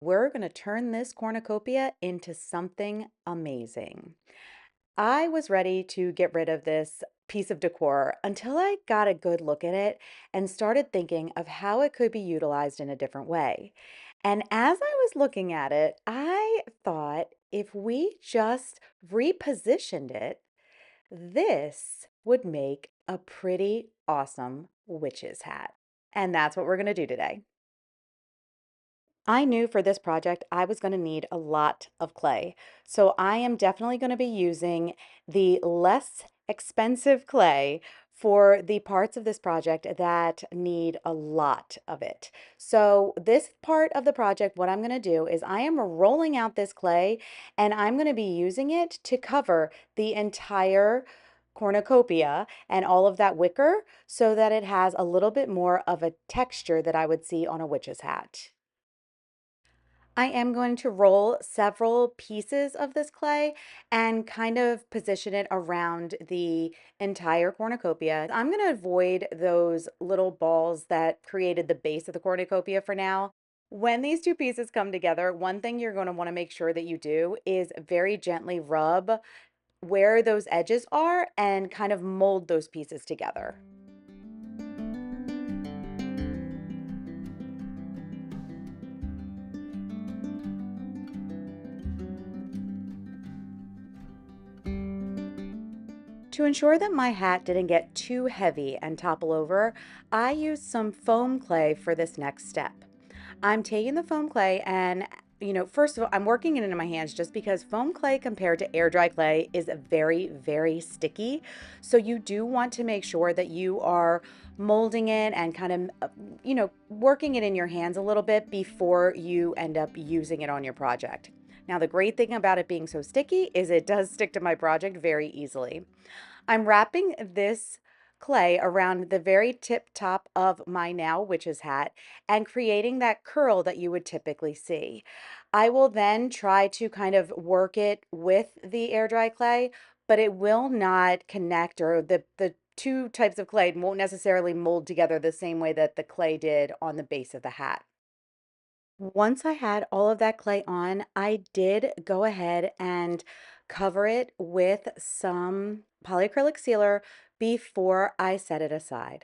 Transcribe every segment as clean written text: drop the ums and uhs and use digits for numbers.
We're going to turn this cornucopia into something amazing. I was ready to get rid of this piece of decor until I got a good look at it and started thinking of how it could be utilized in a different way. And as I was looking at it, I thought if we just repositioned it, this would make a pretty awesome witch's hat. And that's what we're going to do today. I knew for this project I was going to need a lot of clay. So I am definitely going to be using the less expensive clay for the parts of this project that need a lot of it. So this part of the project, what I'm going to do is I am rolling out this clay and I'm going to be using it to cover the entire cornucopia and all of that wicker so that it has a little bit more of a texture that I would see on a witch's hat. I am going to roll several pieces of this clay and kind of position it around the entire cornucopia. I'm going to avoid those little balls that created the base of the cornucopia for now. When these two pieces come together, one thing you're going to want to make sure that you do is very gently rub where those edges are and kind of mold those pieces together. To ensure that my hat didn't get too heavy and topple over, I used some foam clay for this next step. I'm taking the foam clay and first of all, I'm working it into my hands just because foam clay compared to air dry clay is very, very sticky. So you do want to make sure that you are molding it and kind of, working it in your hands a little bit before you end up using it on your project. Now, the great thing about it being so sticky is it does stick to my project very easily. I'm wrapping this clay around the very tip top of my now witch's hat and creating that curl that you would typically see. I will then try to kind of work it with the air dry clay, but it will not connect, or the two types of clay won't necessarily mold together the same way that the clay did on the base of the hat. Once I had all of that clay on, I did go ahead and cover it with some polyacrylic sealer before I set it aside.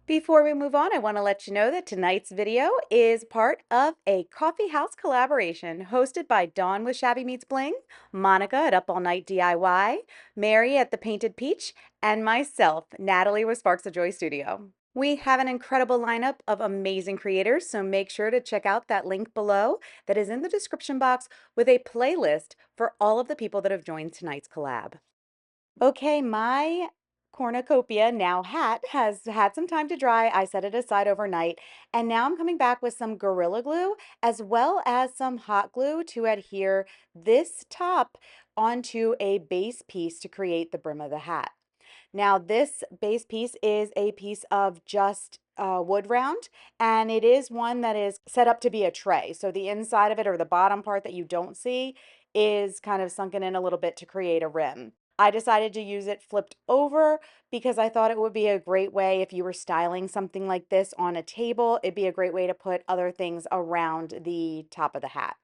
Before we move on, I want to let you know that tonight's video is part of a coffee house collaboration hosted by Dawn with Shabby Meets Bling, Monica at Up All Night DIY, Mary at The Painted Peach, and myself, Natalie with Sparks of Joy Studio. We have an incredible lineup of amazing creators, so make sure to check out that link below that is in the description box with a playlist for all of the people that have joined tonight's collab. Okay, my cornucopia now hat has had some time to dry. I set it aside overnight, and now I'm coming back with some Gorilla Glue as well as some hot glue to adhere this top onto a base piece to create the brim of the hat. Now, this base piece is a piece of just wood round, and it is one that is set up to be a tray. So the inside of it, or the bottom part that you don't see, is kind of sunken in a little bit to create a rim. I decided to use it flipped over because I thought it would be a great way if you were styling something like this on a table. It'd be a great way to put other things around the top of the hat.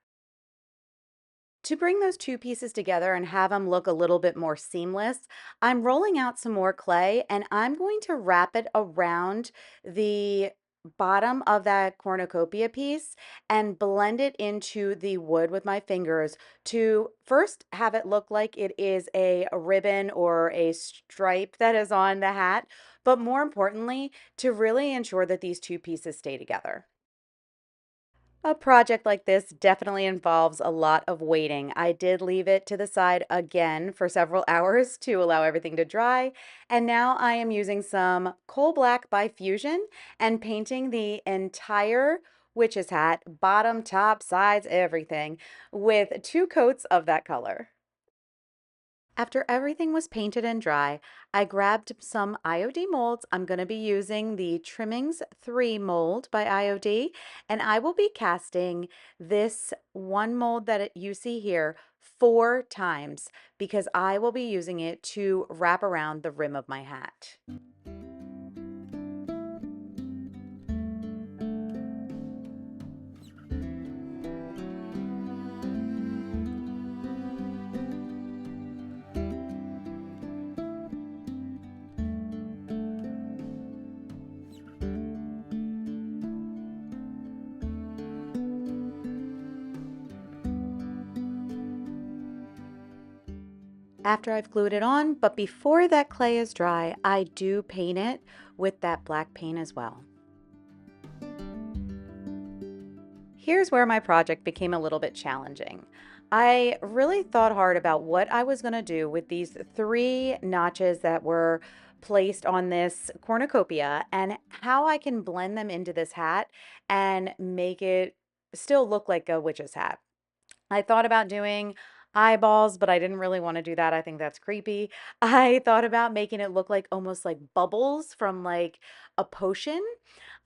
To bring those two pieces together and have them look a little bit more seamless, I'm rolling out some more clay and I'm going to wrap it around the bottom of that cornucopia piece and blend it into the wood with my fingers to first have it look like it is a ribbon or a stripe that is on the hat, but more importantly, to really ensure that these two pieces stay together. A project like this definitely involves a lot of waiting. I did leave it to the side again for several hours to allow everything to dry, and now I am using some coal black by Fusion and painting the entire witch's hat, bottom, top, sides, everything, with two coats of that color. After everything was painted and dry, I grabbed some IOD molds. I'm going to be using the Trimmings III mold by IOD, and I will be casting this one mold that you see here 4 times because I will be using it to wrap around the rim of my hat. after I've glued it on, but before that clay is dry, I do paint it with that black paint as well. Here's where my project became a little bit challenging. I really thought hard about what I was going to do with these three notches that were placed on this cornucopia and how I can blend them into this hat and make it still look like a witch's hat. I thought about doing eyeballs, but I didn't really want to do that. I think that's creepy. I thought about making it look like almost like bubbles from like a potion.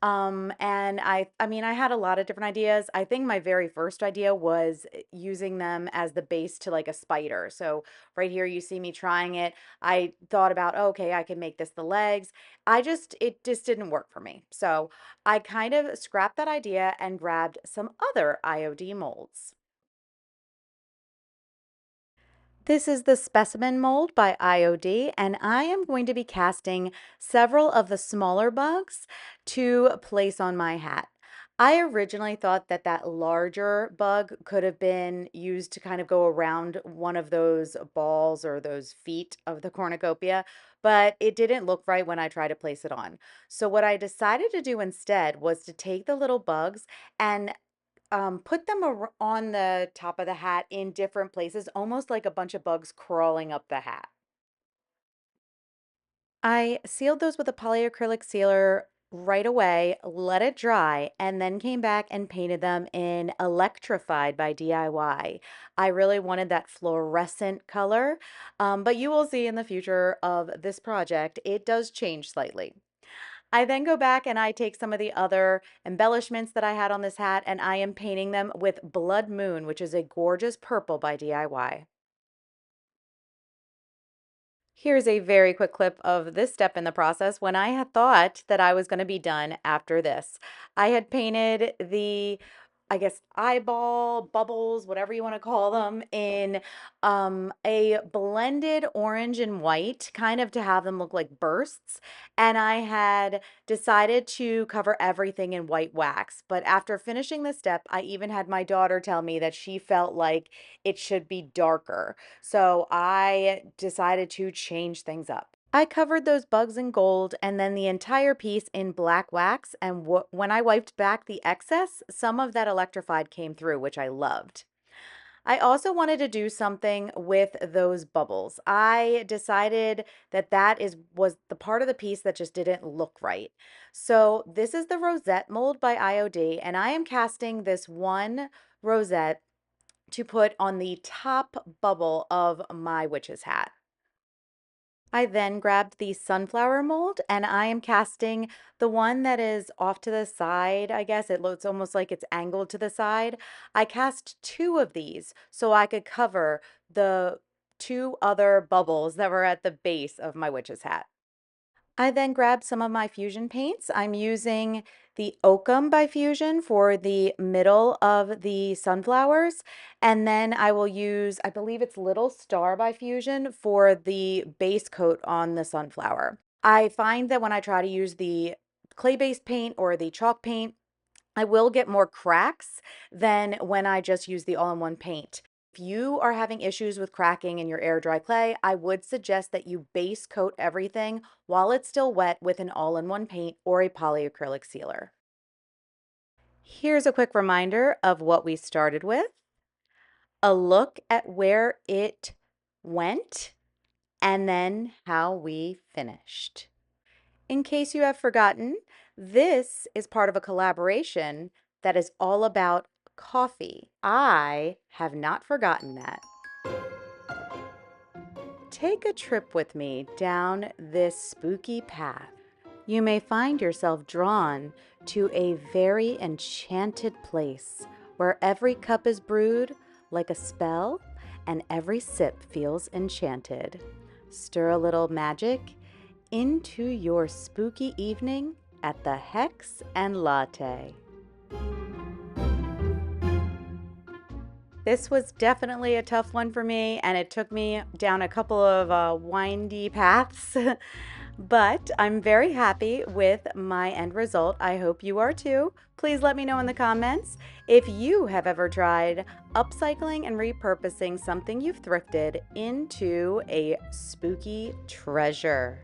And I mean, I had a lot of different ideas. I think my very first idea was using them as the base to like a spider. So right here, you see me trying it. I thought about, oh, okay, I can make this the legs. It just didn't work for me. So I kind of scrapped that idea and grabbed some other IOD molds. This is the Specimen mold by IOD, and I am going to be casting several of the smaller bugs to place on my hat. I originally thought that that larger bug could have been used to kind of go around one of those balls or those feet of the cornucopia, but it didn't look right when I tried to place it on. So what I decided to do instead was to take the little bugs and put them on the top of the hat in different places, almost like a bunch of bugs crawling up the hat. I sealed those with a polyacrylic sealer right away, let it dry, and then came back and painted them in Electrified by DIY. I really wanted that fluorescent color, but you will see in the future of this project, it does change slightly. I then go back and I take some of the other embellishments that I had on this hat and I am painting them with Blood Moon, which is a gorgeous purple by DIY. Here's a very quick clip of this step in the process when I had thought that I was going to be done after this. I had painted the, I guess, eyeball, bubbles, whatever you want to call them, in a blended orange and white, kind of to have them look like bursts. And I had decided to cover everything in white wax. But after finishing this step, I even had my daughter tell me that she felt like it should be darker. So I decided to change things up. I covered those bugs in gold and then the entire piece in black wax. And when I wiped back the excess, some of that electrified came through, which I loved. I also wanted to do something with those bubbles. I decided that was the part of the piece that just didn't look right. So this is the Rosette mold by IOD, and I am casting this one rosette to put on the top bubble of my witch's hat. I then grabbed the sunflower mold and I am casting the one that is off to the side. I guess it looks almost like it's angled to the side. I cast two of these so I could cover the two other bubbles that were at the base of my witch's hat. I then grabbed some of my fusion paints. I'm using the Oakum by Fusion for the middle of the sunflowers. And then I will use, I believe it's Little Star by Fusion for the base coat on the sunflower. I find that when I try to use the clay-based paint or the chalk paint, I will get more cracks than when I just use the all-in-one paint. If you are having issues with cracking in your air dry clay, I would suggest that you base coat everything while it's still wet with an all-in-one paint or a polyacrylic sealer. Here's a quick reminder of what we started with, a look at where it went, and then how we finished. In case you have forgotten, this is part of a collaboration that is all about coffee. I have not forgotten that. Take a trip with me down this spooky path. You may find yourself drawn to a very enchanted place where every cup is brewed like a spell and every sip feels enchanted. Stir a little magic into your spooky evening at the Hex and Latte. This was definitely a tough one for me, and it took me down a couple of windy paths. But I'm very happy with my end result. I hope you are too. Please let me know in the comments if you have ever tried upcycling and repurposing something you've thrifted into a spooky treasure.